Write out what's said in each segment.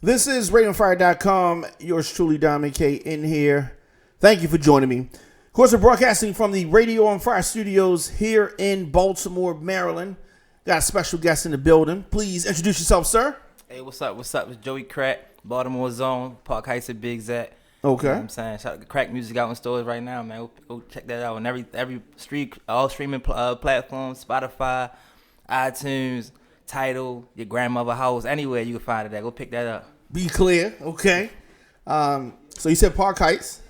This is RadioFire.com. Yours truly, Dominic K. in here. Thank you for joining me. Of course, we're broadcasting from the Radio on Fire studios here in Baltimore, Maryland. Got a special guest in the building. Please introduce yourself, sir. Hey, what's up? What's up? It's Joey Crack, Baltimore Zone, Park Heights and Big Zach. Okay. You know what I'm saying? Shout out to Crack Music out in stores right now, man. Go check that out on every street, all streaming platforms, Spotify, iTunes, Tidal, your grandmother house, anywhere you can find it at. Go pick that up. Be clear, okay. So you said Park Heights.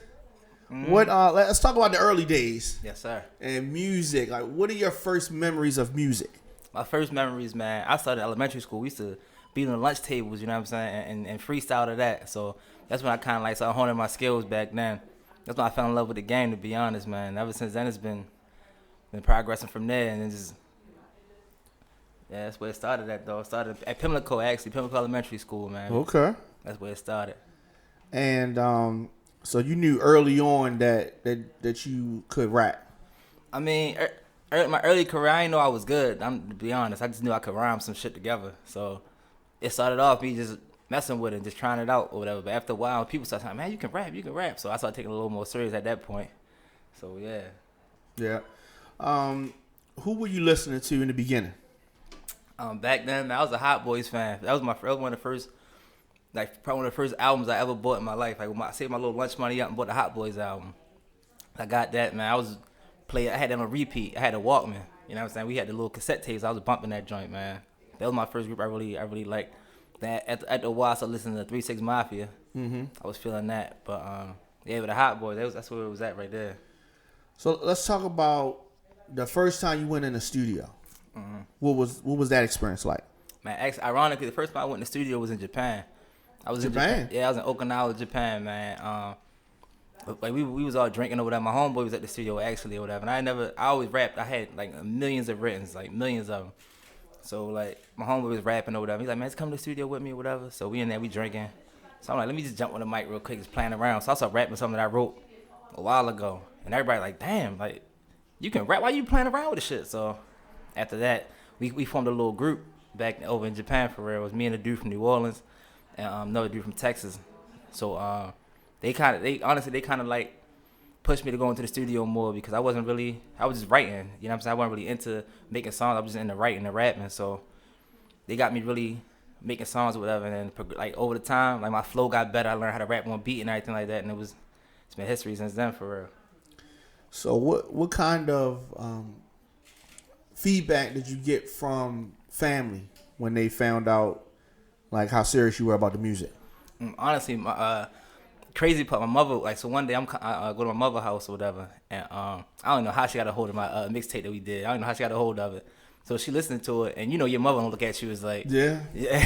What? Let's talk about the early days. Yes, sir. And music. Like, what are your first memories of music? My first memories, man. I started elementary school. We used to be on the lunch tables, you know what I'm saying, and freestyle to that. So that's when I kind of like started honing my skills back then. That's when I fell in love with the game, to be honest, man. Ever since then, it's been progressing from there, and it's just. Yeah, that's where it started at, though. It started at Pimlico, actually. Pimlico Elementary School, man. Okay. That's where it started. And so you knew early on that you could rap. I mean, my early career, I didn't know I was good. To be honest, I just knew I could rhyme some shit together. So it started off me just messing with it, just trying it out or whatever. But after a while, people started saying, man, you can rap. So I started taking it a little more serious at that point. So, yeah. Yeah. Who were you listening to in the beginning? Back then, man, I was a Hot Boys fan. That was one of the first, probably one of the first albums I ever bought in my life. Like, I saved my little lunch money up and bought the Hot Boys album. I got that, man. I had them on repeat. I had a Walkman. You know what I'm saying? We had the little cassette tapes. I was bumping that joint, man. That was my first group I really liked. That at the while, I started listening to 3 6 Mafia. Mm-hmm. I was feeling that. But, yeah, with the Hot Boys, that's where it was at right there. So let's talk about the first time you went in the studio. Mm-hmm. What was that experience like? Man, actually, ironically, the first time I went in the studio was in Japan. I was in Japan. Yeah, I was in Okinawa, Japan, man. Like we was all drinking over there. My homeboy was at the studio actually or whatever. And I always rapped. I had like millions of writtens, like millions of them. So like my homeboy was rapping or whatever. He's like, man, just come to the studio with me or whatever. So we in there, we drinking. So I'm like, let me just jump on the mic real quick, just playing around. So I started rapping something that I wrote a while ago. And everybody like, damn, like you can rap. Why you playing around with the shit? So after that, we formed a little group back over in Japan for real. It was me and a dude from New Orleans and another dude from Texas. So they kind of like pushed me to go into the studio more because I was just writing. You know what I'm saying? I wasn't really into making songs. I was just into writing and rapping. So they got me really making songs or whatever. And then like over the time, like my flow got better. I learned how to rap on beat and everything like that. And it's been history since then for real. So what kind of feedback did you get from family when they found out like how serious you were about the music? Honestly, my crazy part, my mother, like, so one day I go to my mother's house or whatever, and I don't know how she got a hold of my mixtape that we did. I don't know how she got a hold of it. So she listened to it, and you know your mother don't look at you as like, yeah,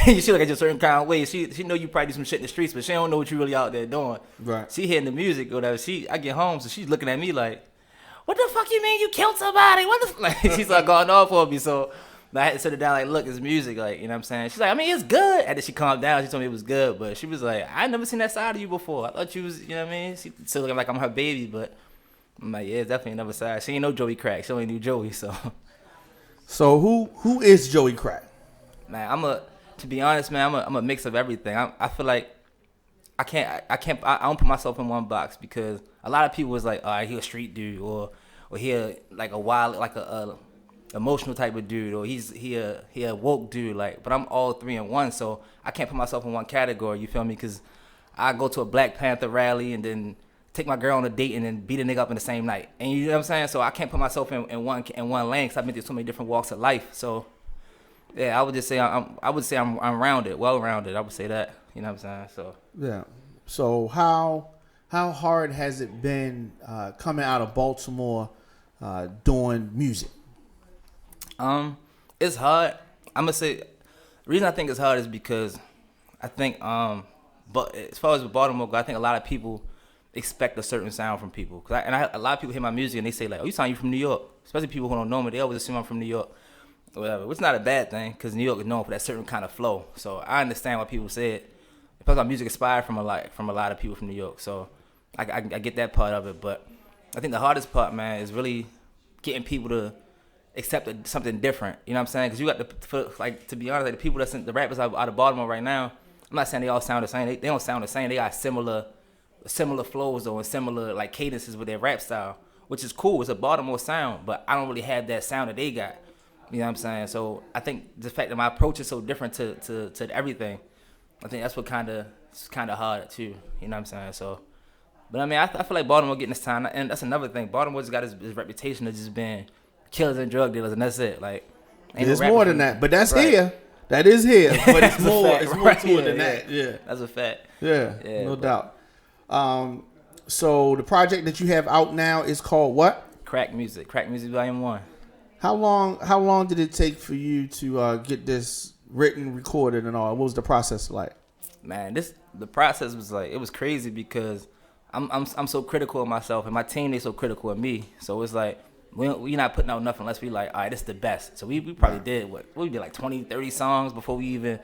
she look at you a certain kind of way. She know you probably do some shit in the streets, but she don't know what you really out there doing. Right. She hearing the music or whatever. I get home, so she's looking at me like, what the fuck you mean you killed somebody? What the like? She's like going off for me, so I had to sit her down like, look, it's music, like, you know what I'm saying? She's like, I mean, it's good. And then she calmed down. She told me it was good, but she was like, I never seen that side of you before. I thought you was, you know what I mean? She still looking like I'm her baby, but I'm like, yeah, it's definitely another side. She ain't no Joey Crack. She only knew Joey, so. So who is Joey Crack? Man, to be honest, man, I'm a mix of everything. I feel like I don't put myself in one box because a lot of people was like, all right, he a street dude or he a, like a wild, like a emotional type of dude, or he a woke dude, like, but I'm all three in one, so I can't put myself in one category, you feel me? Because I go to a Black Panther rally and then take my girl on a date and then beat a nigga up in the same night, and you know what I'm saying? So I can't put myself in one lane because I've been through so many different walks of life. So yeah, I would just say I'm rounded, well rounded. I would say that, you know what I'm saying? So yeah. So how hard has it been coming out of Baltimore doing music? It's hard. I'm gonna say the reason I think it's hard is because I think but as far as Baltimore, I think a lot of people expect a certain sound from people. A lot of people hear my music and they say like, "Oh, you sound from New York." Especially people who don't know me, they always assume I'm from New York, or whatever. Which is not a bad thing because New York is known for that certain kind of flow. So I understand why people say it. Because my music inspired from a lot of people from New York. So I get that part of it. But I think the hardest part, man, is really getting people to accept something different. You know what I'm saying? Because you got to be honest, like the people the rappers out of Baltimore right now, I'm not saying they all sound the same. They don't sound the same. They got similar flows though, and similar like cadences with their rap style, which is cool. It's a Baltimore sound, but I don't really have that sound that they got. You know what I'm saying? So I think the fact that my approach is so different to everything, I think that's what it's kind of hard too. You know what I'm saying? So, but I mean, I feel like Baltimore getting this time, and that's another thing. Baltimore's got his reputation of just being killers and drug dealers, and that's it. Like, there's more than that, but that's here. That is here, but it's more. Fact, it's more to it than that. Yeah, that's a fact. Yeah, no doubt. So the project that you have out now is called what? Crack Music Volume 1. How long did it take for you to get this written, recorded, and all? What was the process like? Man, the process was like, it was crazy because I'm so critical of myself, and my team, they so critical of me. So it's like we not putting out nothing unless we like, all right, this is the best. So we probably did we did like 20, 30 songs before we even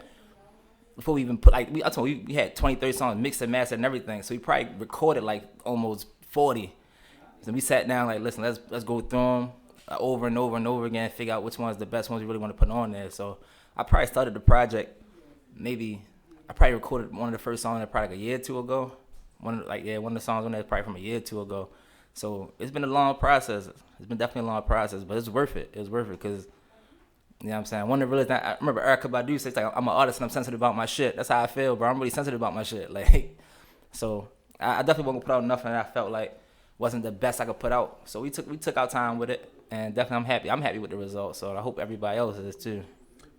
put, like, I told you, we had 20, 30 songs mixed and mastered and everything. So we probably recorded like almost 40. So we sat down like, listen, let's go through them over and over and over again, and figure out which one's the best ones we really want to put on there. So I probably started the project I probably recorded one of the first songs probably like a year or two ago. One of the songs on there probably from a year or two ago. So it's been a long process. It's been definitely a long process, but it's worth it. It's worth it because, you know what I'm saying? One of the really things, I remember Erykah Badu says, like, I'm an artist and I'm sensitive about my shit. That's how I feel, bro. I'm really sensitive about my shit. Like, so I definitely wasn't gonna put out nothing that I felt like wasn't the best I could put out. So we took our time with it, and definitely I'm happy. I'm happy with the results. So I hope everybody else is too.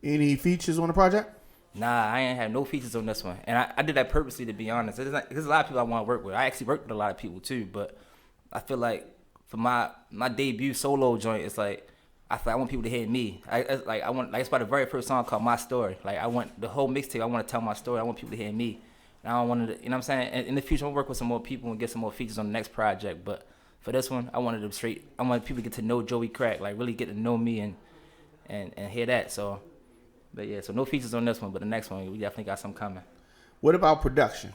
Any features on the project? Nah, I ain't have no features on this one, and I did that purposely, to be honest. There's a lot of people I want to work with. I actually worked with a lot of people too, but I feel like for my debut solo joint, it's like I want people to hear me. It's about the very first song called My Story. Like, I want the whole mixtape. I want to tell my story. I want people to hear me. And I don't want to, you know what I'm saying? And in the future, I'll work with some more people and get some more features on the next project. But for this one, I wanted people to get to know Joey Crack, like really get to know me and hear that. So. But yeah, so no features on this one, but the next one, we definitely got some coming. What about production?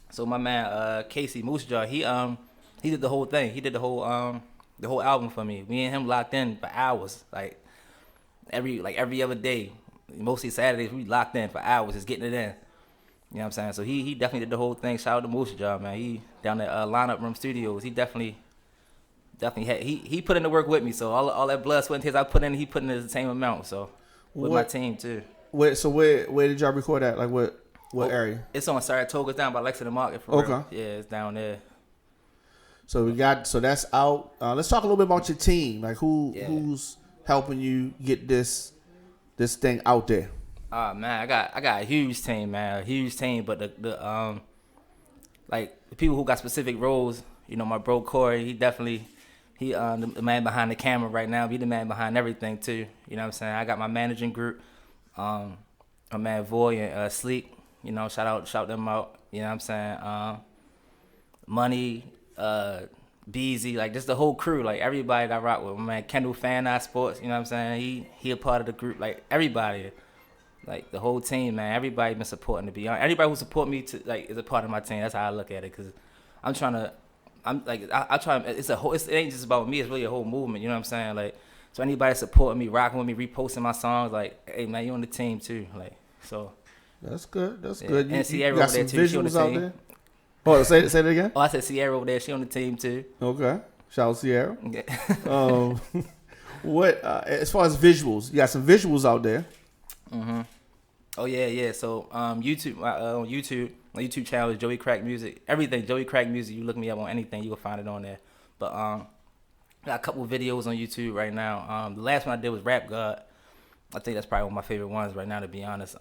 So my man Casey Moosejaw, he did the whole thing. He did the whole album for me. Me and him locked in for hours, like every other day. Mostly Saturdays, we locked in for hours, just getting it in. You know what I'm saying? So he definitely did the whole thing. Shout out to Moosejaw, man. He down at Lineup Room Studios. He definitely had he put in the work with me, so all that blood, sweat, and tears I put in, he put in the same amount. So with my team too. Where did y'all record at? Like what area? It's on Saratoga, down by Lexington Market. Okay. Yeah, it's down there. So that's out. Let's talk a little bit about your team. Like who's helping you get this thing out there? Man, I got a huge team, man. A huge team, but the people who got specific roles, you know, my bro Corey, he the man behind the camera right now. He the man behind everything too. You know what I'm saying? I got my managing group, my man Voy and Sleek. You know, shout them out. You know what I'm saying? Money, Beezy, like just the whole crew, like everybody that I rock with. My man Kendall Fan Eye Sports. You know what I'm saying? He a part of the group. Like everybody, like the whole team, man. Everybody been supporting. To be honest, everybody who support me is a part of my team. That's how I look at it. Cause I try. It ain't just about me. It's really a whole movement. You know what I'm saying? Like, so anybody supporting me, rocking with me, reposting my songs, like, hey man, you on the team too. Like, so. That's good. That's good. And Sierra over there too. She on the team. There? Oh, say that again. Oh, I said Sierra over there. She on the team too. Okay. Shout out Sierra. What as far as visuals, you got some visuals out there. Mm-hmm. Oh yeah. So YouTube, on YouTube. My YouTube channel is Joey Crack Music. Everything Joey Crack Music. You look me up on anything, you will find it on there. But I got a couple videos on YouTube right now. The last one I did was Rap God. I think that's probably one of my favorite ones right now, to be honest.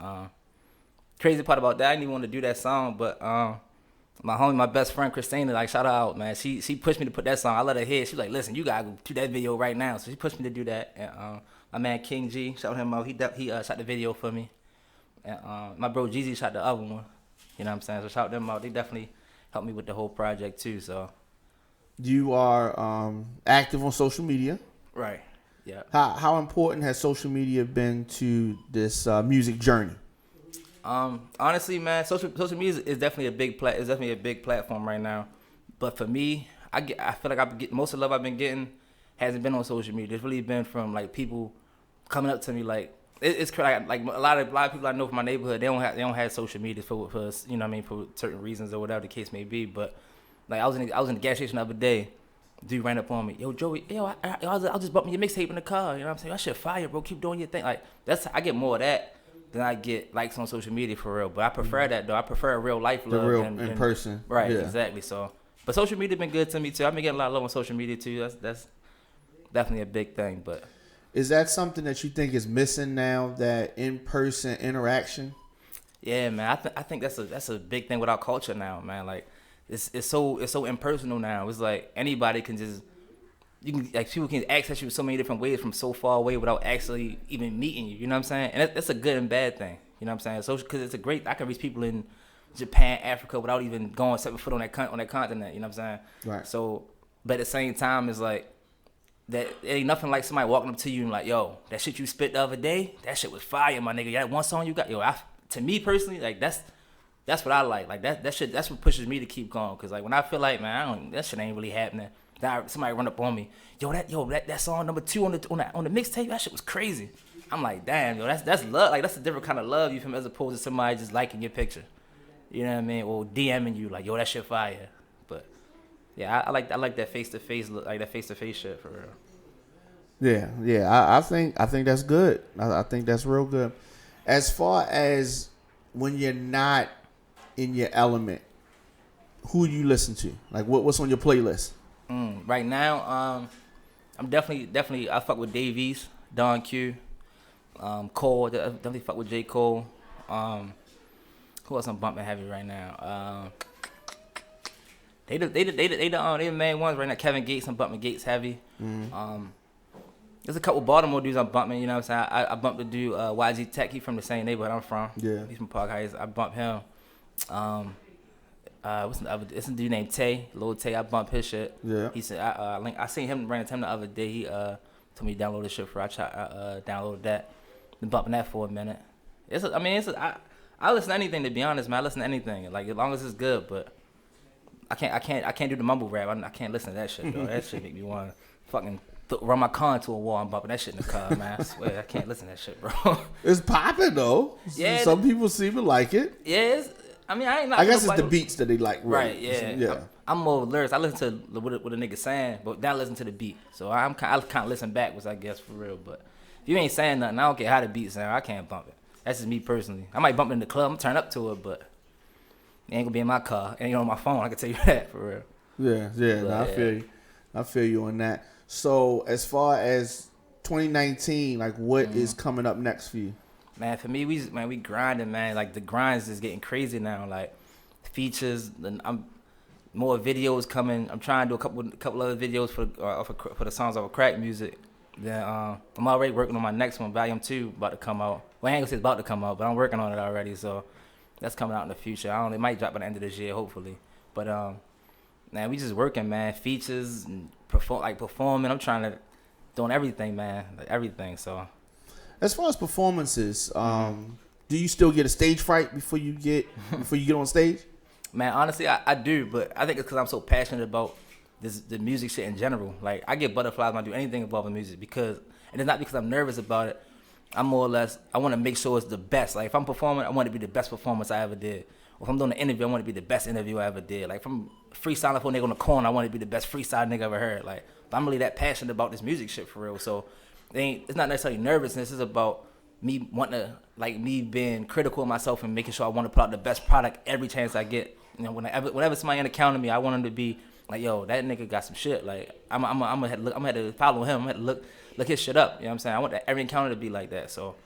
Crazy part about that, I didn't even want to do that song, but my homie, my best friend Christina, like, shout her out, man. She pushed me to put that song. I let her hear it. She was like, listen, you gotta do that video right now. So she pushed me to do that. And my man King G, shout him out. He shot the video for me. And my bro Jeezy shot the other one. You know what I'm saying? So shout them out. They definitely helped me with the whole project too. So you are active on social media, right? Yeah. How important has social media been to this music journey? Honestly, man, social media is definitely a big platform right now. But for me, I feel like most of the love I've been getting hasn't been on social media. It's really been from like people coming up to me like, it's like a lot of people I know from my neighborhood, they don't have social media for you know what I mean, for certain reasons or whatever the case may be. But like I was in the gas station the other day, dude ran up on me, yo Joey, yo I'll just bump me your mixtape in the car. You know what I'm saying? That shit fire, bro. Keep doing your thing. Like I get more of that than I get likes on social media for real. But I prefer that though. I prefer a real life love, in person. Right, exactly. So, but social media been good to me too. I've been getting a lot of love on social media too. That's definitely a big thing. But is that something that you think is missing now? That in-person interaction? Yeah, man. I think that's a big thing with our culture now, man. Like it's so impersonal now. It's like anybody can just people can access you so many different ways from so far away without actually even meeting you. You know what I'm saying? And that's a good and bad thing. You know what I'm saying? So because it's I can reach people in Japan, Africa without even going 7 foot on that continent. You know what I'm saying? Right. So, but at the same time, it's like that it ain't nothing like somebody walking up to you and like, yo, that shit you spit the other day, that shit was fire, my nigga. That one song you got, yo. To me personally, like that's what I like. Like that shit. That's what pushes me to keep going. Cause like when I feel like, man, that shit ain't really happening. Somebody run up on me, that song number 2 on the mixtape, that shit was crazy. I'm like, damn, yo, that's love. Like that's a different kind of love you from as opposed to somebody just liking your picture. You know what I mean? Or DMing you like, yo, that shit fire. But yeah, I like that face to face look, like that face to face shit for real. Yeah. I think that's good. I think that's real good. As far as when you're not in your element, who do you listen to? Like what's on your playlist? Right now, I'm definitely I fuck with Dave East, Don Q, Cole. Definitely fuck with J. Cole. Who else I'm bumping heavy right now? They the main ones right now. Kevin Gates, I'm bumping Gates heavy. Mm-hmm. There's a couple Baltimore dudes I'm bumping. You know what I'm saying? I bumped the dude YG Tech. He from the same neighborhood I'm from. Yeah. He's from Park Heights. I bumped him. What's the other? It's a dude named Tay, Lil Tay. I bumped his shit. Yeah. He said I seen him ran into him the other day. He told me to download the shit for. I downloaded that. Been bumping that for a minute. I listen to anything, to be honest, man. I listen to anything, like as long as it's good. But I can't do the mumble rap. I can't listen to that shit, though. That shit make me want to fucking run my car into a wall and bumping that shit in the car, man. I swear I can't listen to that shit, bro. It's popping though. Yeah. Some people seem to like it. Yeah. I guess it's the beats that they like. Really. Right. Yeah. I'm more lyrics. I listen to what a nigga saying, but now I listen to the beat. So I kind of listen backwards, I guess, for real. But if you ain't saying nothing, I don't care how the beat sound. I can't bump it. That's just me personally. I might bump it in the club. I'm turn up to it, but it ain't gonna be in my car. It ain't on my phone. I can tell you that for real. Yeah. But, no, I feel you. I feel you on that. So as far as 2019, like what is coming up next for you? Man, for me, we grinding, man. Like the grinds is getting crazy now. Like features, I'm more videos coming. I'm trying to do a couple other videos for the songs of crack music. Then I'm already working on my next one, Volume 2, about to come out. Well, I ain't gonna say it's about to come out, but I'm working on it already. So that's coming out in the future. It might drop by the end of this year, hopefully. But man, we just working, man. Features and performing. I'm trying to doing everything, man. Like everything. So as far as performances, do you still get a stage fright before you get on stage? Man, honestly, I do, but I think it's because I'm so passionate about the music shit in general. Like I get butterflies when I do anything involving music and it's not because I'm nervous about it. I'm more or less, I want to make sure it's the best. Like if I'm performing, I want it to be the best performance I ever did. Or if I'm doing an interview, I want it to be the best interview I ever did. Like if I'm freestyling for a nigga on the corner, I want it to be the best freestyle nigga I ever heard. Like, but I'm really that passionate about this music shit for real. So it's not necessarily nervousness. It's about me wanting to, like me being critical of myself and making sure I want to put out the best product every chance I get. You know, whenever somebody encounter me, I want them to be like, yo, that nigga got some shit. Like I'm gonna have to follow him. I'm gonna have to look his shit up. You know what I'm saying? I want every encounter to be like that. So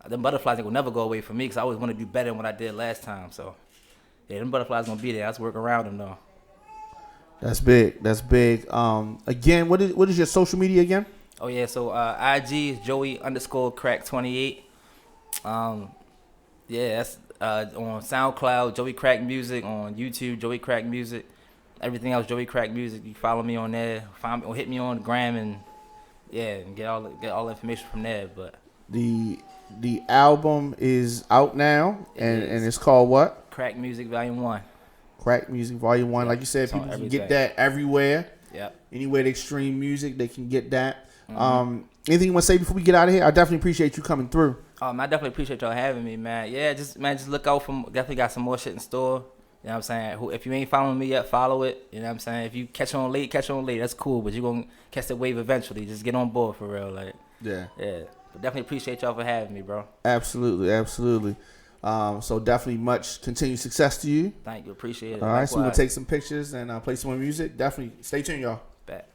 the butterflies will never go away from me because I always want to do better than what I did last time. So yeah, them butterflies gonna be there. I just work around them though. That's big. Again, what is your social media again? Oh yeah, so IG is Joey_Crack28. Yeah, that's on SoundCloud, Joey Crack Music, on YouTube, Joey Crack Music. Everything else, Joey Crack Music. You follow me on there, find me, or hit me on the gram, and yeah, and get all the information from there. But the album is out now, and it's called what? Crack Music Volume 1. Crack Music Volume 1. Yeah, like you said, people can get that everywhere. Yep. Anywhere they stream music, they can get that. Anything you want to say before we get out of here? I definitely appreciate you coming through. Man, I definitely appreciate y'all having me, man. Yeah, just look out for. Definitely got some more shit in store. You know what I'm saying? If you ain't following me yet, follow it. You know what I'm saying? If you catch on late. That's cool. But you're going to catch the wave eventually. Just get on board for real. Like, yeah. But definitely appreciate y'all for having me, bro. Absolutely. So definitely much continued success to you. Thank you. Appreciate it. All right. So we're going to take some pictures and play some more music. Definitely stay tuned, y'all. Bet.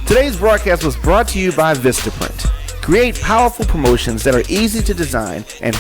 Today's broadcast was brought to you by Vistaprint. Create powerful promotions that are easy to design and